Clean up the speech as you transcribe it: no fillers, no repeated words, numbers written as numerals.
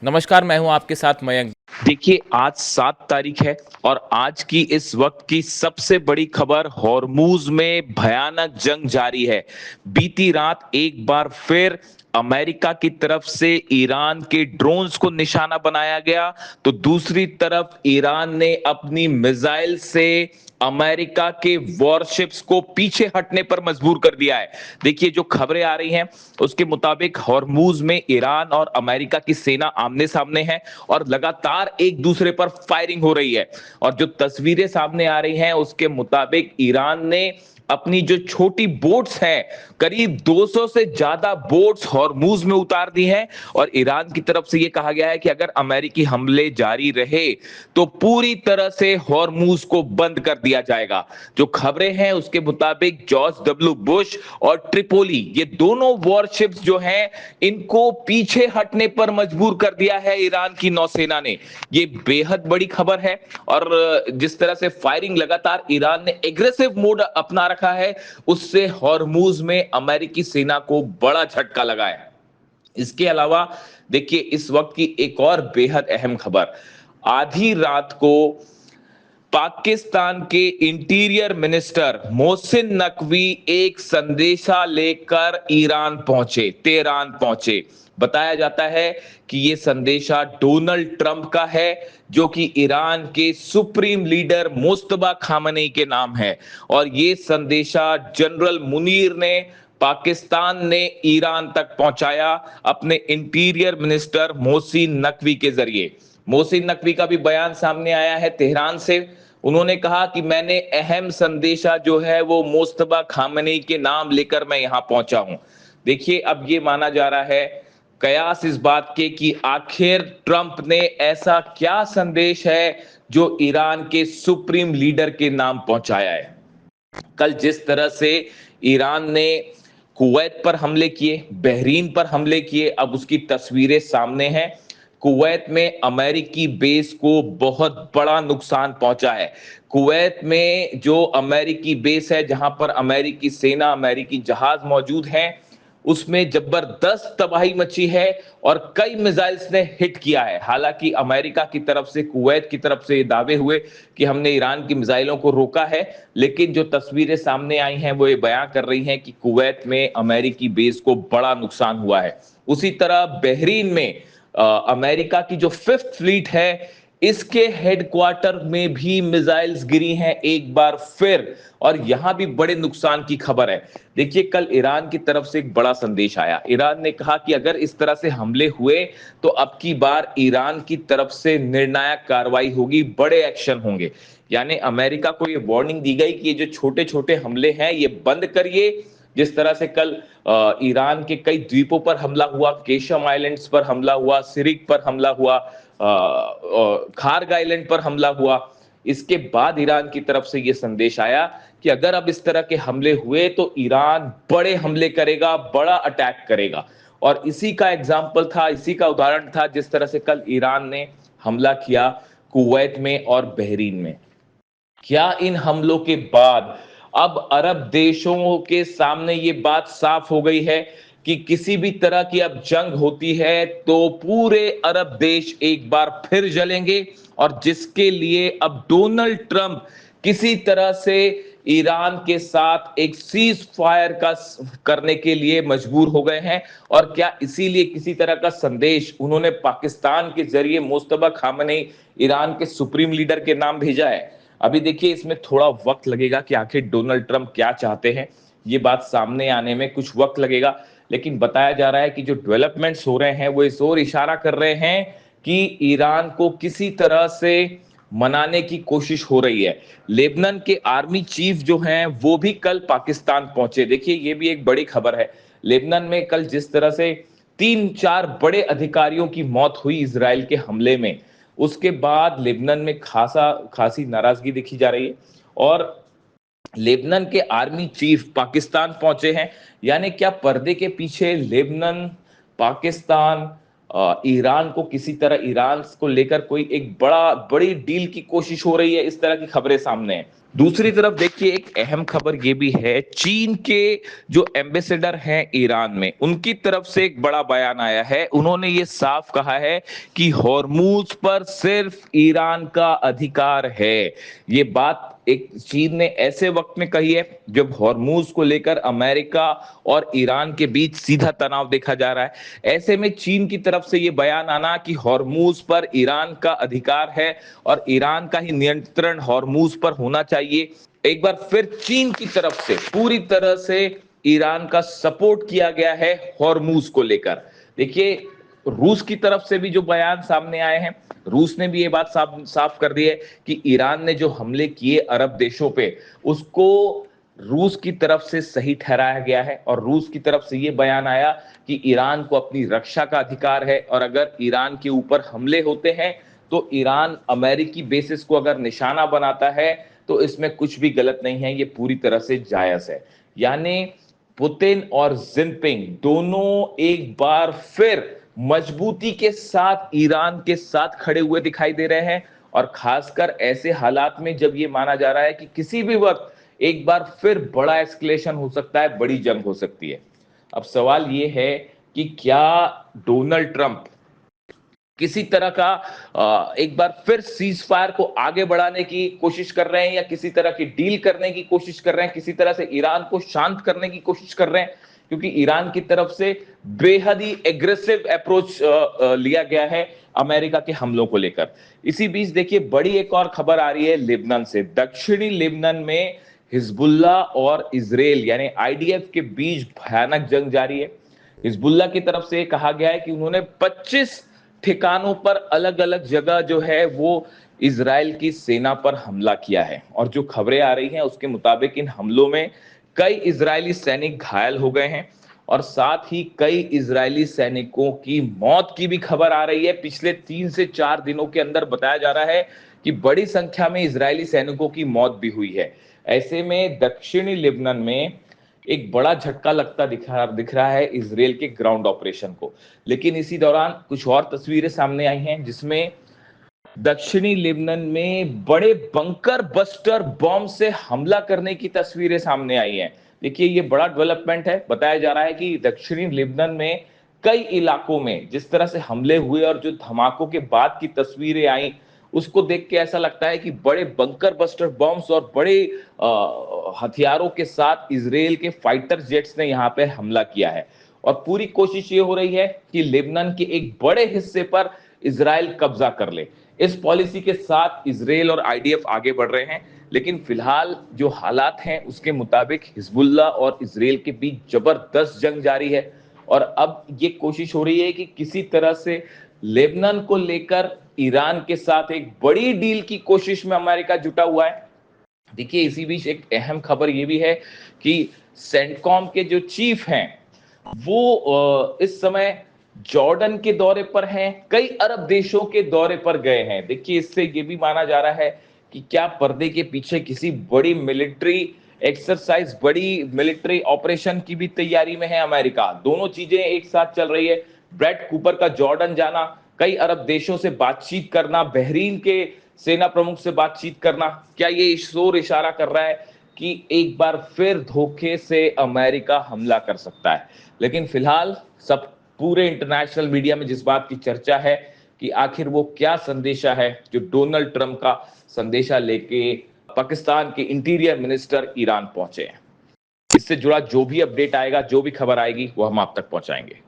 नमस्कार, मैं हूं आपके साथ मयंक। देखिए आज 7 तारीख है और आज की इस वक्त की सबसे बड़ी खबर हॉर्मूज में भयानक जंग जारी है। बीती रात एक बार फिर अमेरिका की तरफ से ईरान के ड्रोन्स को निशाना बनाया गया, तो दूसरी तरफ ईरान ने अपनी मिसाइल से अमेरिका के वॉरशिप्स को पीछे हटने पर मजबूर कर दिया है। देखिए जो खबरें आ रही हैं उसके मुताबिक हॉर्मूज में ईरान और अमेरिका की सेना आमने सामने है और लगातार एक दूसरे पर फायरिंग हो रही है। और जो तस्वीरें सामने आ रही हैं उसके मुताबिक ईरान ने अपनी जो छोटी बोट्स हैं, करीब 200 से ज्यादा बोट्स हॉर्मूज में उतार दी हैं। और ईरान की तरफ से यह कहा गया है कि अगर अमेरिकी हमले जारी रहे तो पूरी तरह से हॉर्मूज को बंद कर दिया जाएगा। जो खबरें हैं उसके मुताबिक जॉर्ज डब्ल्यू बुश और ट्रिपोली, ये दोनों वॉरशिप्स जो हैं इनको पीछे हटने पर मजबूर कर दिया है ईरान की नौसेना ने। ये बेहद बड़ी खबर है। और जिस तरह से फायरिंग लगातार ईरान ने एग्रेसिव मोड अपना रखा है, उससे हॉर्मूज में अमेरिकी सेना को बड़ा झटका लगा है। इसके अलावा देखिए इस वक्त की एक और बेहद अहम खबर, आधी रात को पाकिस्तान के इंटीरियर मिनिस्टर मोहसिन नकवी एक संदेशा लेकर ईरान पहुंचे, तेहरान पहुंचे। बताया जाता है कि यह संदेशा डोनाल्ड ट्रंप का है, जो कि ईरान के सुप्रीम लीडर मुस्तबा खामनेई के नाम है। और यह संदेशा जनरल मुनीर ने, पाकिस्तान ने ईरान तक पहुंचाया अपने इंटीरियर मिनिस्टर मोहसिन नकवी के जरिए। मोहसिन नकवी का भी बयान सामने आया है तेहरान से। उन्होंने कहा कि मैंने अहम संदेशा जो है वो मुस्तबा खामनेई के नाम लेकर मैं यहां पहुंचा हूं। देखिए अब ये माना जा रहा है, कयास इस बात के कि आखिर ट्रंप ने ऐसा क्या संदेश है जो ईरान के सुप्रीम लीडर के नाम पहुंचाया है। कल जिस तरह से ईरान ने कुवैत पर हमले किए, बहरीन पर हमले किए, अब उसकी तस्वीरें सामने हैं। कुवैत में अमेरिकी बेस को बहुत बड़ा नुकसान पहुंचा है। कुवैत में जो अमेरिकी बेस है, जहां पर अमेरिकी सेना, अमेरिकी जहाज मौजूद हैं, उसमें जबरदस्त तबाही मची है और कई मिसाइल्स ने हिट किया है। हालांकि अमेरिका की तरफ से, कुवैत की तरफ से दावे हुए कि हमने ईरान की मिसाइलों को रोका है, लेकिन जो तस्वीरें सामने आई हैं वो ये बयां कर रही हैं कि कुवैत में अमेरिकी बेस को बड़ा नुकसान हुआ है। उसी तरह बहरीन में अमेरिका की जो फिफ्थ फ्लीट है, इसके हेडक्वार्टर में भी मिसाइल्स गिरी हैं एक बार फिर, और यहां भी बड़े नुकसान की खबर है। देखिए कल ईरान की तरफ से एक बड़ा संदेश आया। ईरान ने कहा कि अगर इस तरह से हमले हुए तो अब की बार ईरान की तरफ से निर्णायक कार्रवाई होगी, बड़े एक्शन होंगे। यानी अमेरिका को ये वार्निंग दी गई कि ये जो छोटे छोटे हमले हैं ये बंद करिए। जिस तरह से कल ईरान के कई द्वीपों पर हमला हुआ, केशम आइलैंड्स पर हमला हुआ, सिरिक पर हमला हुआ, खार्ग आइलैंड पर हमला हुआ, इसके बाद ईरान की तरफ से यह संदेश आया कि अगर अब इस तरह के हमले हुए तो ईरान बड़े हमले करेगा, बड़ा अटैक करेगा। और इसी का एग्जाम्पल था, इसी का उदाहरण था जिस तरह से कल ईरान ने हमला किया कुवैत में और बहरीन में। क्या इन हमलों के बाद अब अरब देशों के सामने ये बात साफ हो गई है कि किसी भी तरह की अब जंग होती है तो पूरे अरब देश एक बार फिर जलेंगे, और जिसके लिए अब डोनाल्ड ट्रंप किसी तरह से ईरान के साथ एक सीज फायर का करने के लिए मजबूर हो गए हैं। और क्या इसीलिए किसी तरह का संदेश उन्होंने पाकिस्तान के जरिए मुस्तबा खामनेई, ईरान के सुप्रीम लीडर के नाम भेजा है। अभी देखिए इसमें थोड़ा वक्त लगेगा कि आखिर डोनाल्ड ट्रंप क्या चाहते हैं, ये बात सामने आने में कुछ वक्त लगेगा। लेकिन बताया जा रहा है कि जो डेवलपमेंट्स हो रहे हैं वो इस ओर इशारा कर रहे हैं कि ईरान को किसी तरह से मनाने की कोशिश हो रही है। लेबनान के आर्मी चीफ जो हैं वो भी कल पाकिस्तान पहुंचे। देखिए ये भी एक बड़ी खबर है। लेबनान में कल जिस तरह से 3-4 बड़े अधिकारियों की मौत हुई इजराइल के हमले में, उसके बाद लेबनान में खासी नाराजगी देखी जा रही है। और लेबनान के आर्मी चीफ पाकिस्तान पहुंचे हैं। यानी क्या पर्दे के पीछे लेबनान, पाकिस्तान, ईरान को किसी तरह, ईरान को लेकर कोई एक बड़ी डील की कोशिश हो रही है, इस तरह की खबरें सामने हैं। दूसरी तरफ देखिए एक अहम खबर ये भी है, चीन के जो एम्बेसडर हैं ईरान में, उनकी तरफ से एक बड़ा बयान आया है। उन्होंने ये साफ कहा है कि हॉर्मूज पर सिर्फ ईरान का अधिकार है। ये बात एक चीन ने ऐसे वक्त में कही है जब हॉर्मूज को लेकर अमेरिका और ईरान के बीच सीधा तनाव देखा जा रहा है। ऐसे में चीन की तरफ से ये बयान आना कि हॉर्मूज पर ईरान का अधिकार है और ईरान का ही नियंत्रण हॉर्मूज पर होना चाहिए, एक बार फिर चीन की तरफ से पूरी तरह से ईरान का सपोर्ट किया गया है हॉर्मूज को लेकर। देखिए रूस की तरफ से भी जो बयान सामने आए हैं, रूस ने भी ये बात साफ साफ कर दी है कि ईरान ने जो हमले किए अरब देशों पे, उसको रूस की तरफ से सही ठहराया गया है। और रूस की तरफ से ये बयान आया कि ईरान को अपनी रक्षा का अधिकार है और अगर ईरान के ऊपर हमले होते हैं तो ईरान अमेरिकी बेसिस को अगर निशाना बनाता है तो इसमें कुछ भी गलत नहीं है, ये पूरी तरह से जायज है। यानी पुतिन और जिनपिंग दोनों एक बार फिर मजबूती के साथ ईरान के साथ खड़े हुए दिखाई दे रहे हैं। और खासकर ऐसे हालात में जब ये माना जा रहा है कि किसी भी वक्त एक बार फिर बड़ा एस्केलेशन हो सकता है, बड़ी जंग हो सकती है। अब सवाल ये है कि क्या डोनाल्ड ट्रंप किसी तरह का एक बार फिर सीज फायर को आगे बढ़ाने की कोशिश कर रहे हैं या किसी तरह की डील करने की कोशिश कर रहे हैं, किसी तरह से ईरान को शांत करने की कोशिश कर रहे हैं, क्योंकि ईरान की तरफ से बेहद ही एग्रेसिव अप्रोच लिया गया है अमेरिका के हमलों को लेकर। इसी बीच देखिए बड़ी एक और खबर आ रही है लेबनान से। दक्षिणी लेबनान में हिजबुल्ला और इजराइल यानी आईडीएफ के बीच भयानक जंग जारी है। हिजबुल्ला की तरफ से कहा गया है कि उन्होंने 25 ठिकानों पर अलग अलग जगह जो है वो इजराइल की सेना पर हमला किया है। और जो खबरें आ रही हैं उसके मुताबिक इन हमलों में कई इजरायली सैनिक घायल हो गए हैं और साथ ही कई इजरायली सैनिकों की मौत की भी खबर आ रही है। पिछले 3 से 4 दिनों के अंदर बताया जा रहा है कि बड़ी संख्या में इजरायली सैनिकों की मौत भी हुई है। ऐसे में दक्षिणी लेबनान में एक बड़ा झटका लगता दिख रहा है इजराइल के ग्राउंड ऑपरेशन को। लेकिन इसी दौरान कुछ और तस्वीरें सामने आई हैं जिसमें दक्षिणी लेबनान में बड़े बंकर बस्टर बॉम्ब से हमला करने की तस्वीरें सामने आई हैं। देखिए ये बड़ा डेवलपमेंट है। बताया जा रहा है कि दक्षिणी लेबनान में कई इलाकों में जिस तरह से हमले हुए और जो धमाकों के बाद की तस्वीरें आई, उसको देख के ऐसा लगता है कि बड़े बंकर बस्टर बॉम्ब्स और बड़े हथियारों के साथ इजराइल के फाइटर जेट्स ने यहाँ पे हमला किया है। और पूरी कोशिश ये हो रही है कि लेबनान के एक बड़े हिस्से पर इजराइल कब्जा कर ले। इस पॉलिसी के साथ इजराइल और आईडीएफ आगे बढ़ रहे हैं, लेकिन फिलहाल जो हालात हैं उसके मुताबिक हिजबुल्ला और इजराइल के बीच जबरदस्त जंग जारी है। और अब ये कोशिश हो रही है कि किसी तरह से लेबनान को लेकर ईरान के साथ एक बड़ी डील की कोशिश में अमेरिका जुटा हुआ है। देखिए इसी बीच एक अहम खबर ये भी है कि सेंटकॉम के जो चीफ हैं वो इस समय जॉर्डन के दौरे पर हैं, कई अरब देशों के दौरे पर गए हैं। देखिए इससे ये भी माना जा रहा है कि क्या पर्दे के पीछे किसी बड़ी मिलिट्री एक्सरसाइज, बड़ी मिलिट्री ऑपरेशन की भी तैयारी में है अमेरिका। दोनों चीजें एक साथ चल रही है। ब्रैड कूपर का जॉर्डन जाना, कई अरब देशों से बातचीत करना, बहरीन के सेना प्रमुख से बातचीत करना, क्या ये शोर इशारा कर रहा है कि एक बार फिर धोखे से अमेरिका हमला कर सकता है। लेकिन फिलहाल सब पूरे इंटरनेशनल मीडिया में जिस बात की चर्चा है कि आखिर वो क्या संदेशा है जो डोनाल्ड ट्रंप का संदेशा लेके पाकिस्तान के इंटीरियर मिनिस्टर ईरान पहुंचे हैं। इससे जुड़ा जो भी अपडेट आएगा, जो भी खबर आएगी, वो हम आप तक पहुंचाएंगे।